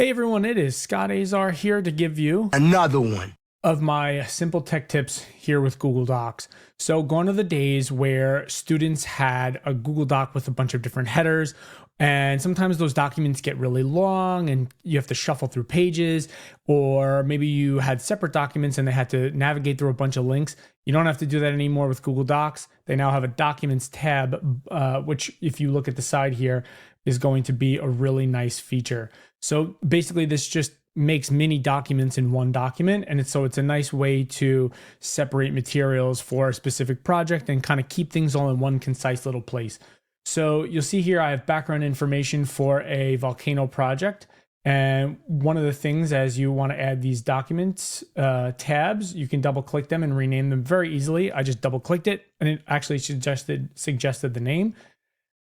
Hey everyone, it is Scott Azar here to give you another one of my simple tech tips here with Google Docs. So gone are the days where students had a Google Doc with a bunch of different headers, and sometimes those documents get really long and you have to shuffle through pages, or maybe you had separate documents and they had to navigate through a bunch of links. You don't have to do that anymore with Google Docs. They now have a Documents tab, which if you look at the side here, is going to be a really nice feature. So basically this just makes mini documents in one document. And it's a nice way to separate materials for a specific project and kind of keep things all in one concise little place. So you'll see here, I have background information for a volcano project. And one of the things, as you want to add these documents tabs, you can double click them and rename them very easily. I just double clicked it and it actually suggested the name.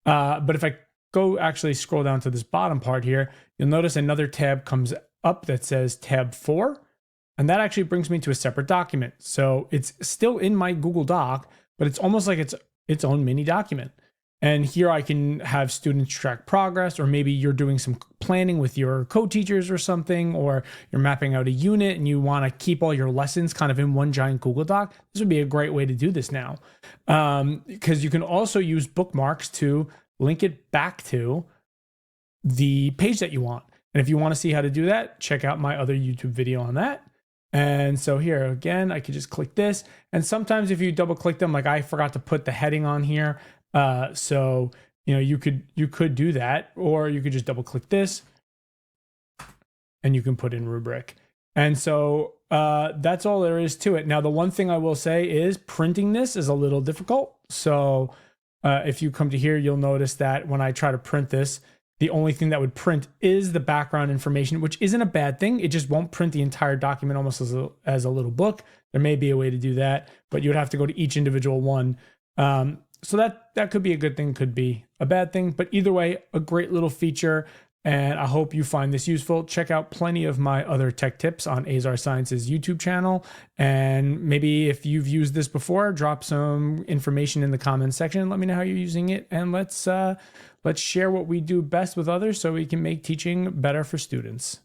But if I go actually scroll down to this bottom part here, you'll notice another tab comes up that says tab 4, and that actually brings me to a separate document. So it's still in my Google Doc, but it's almost like it's its own mini document. And here I can have students track progress, or maybe you're doing some planning with your co-teachers or something, or you're mapping out a unit and you want to keep all your lessons kind of in one giant Google Doc. This would be a great way to do this now, because you can also use bookmarks to link it back to the page that you want. And if you want to see how to do that, check out my other YouTube video on that. And so here again, I could just click this. And sometimes if you double click them, like I forgot to put the heading on here. So, you could do that, or you could just double click this and you can put in rubric. And so that's all there is to it. Now, the one thing I will say is printing this is a little difficult. So if you come to here, you'll notice that when I try to print this, the only thing that would print is the background information, which isn't a bad thing. It just won't print the entire document almost as a little book. There may be a way to do that, but you would have to go to each individual one. So that could be a good thing, could be a bad thing, but either way, a great little feature. And I hope you find this useful. Check out plenty of my other tech tips on Azar Science's YouTube channel. And maybe if you've used this before, drop some information in the comments section. Let me know how you're using it. And let's share what we do best with others so we can make teaching better for students.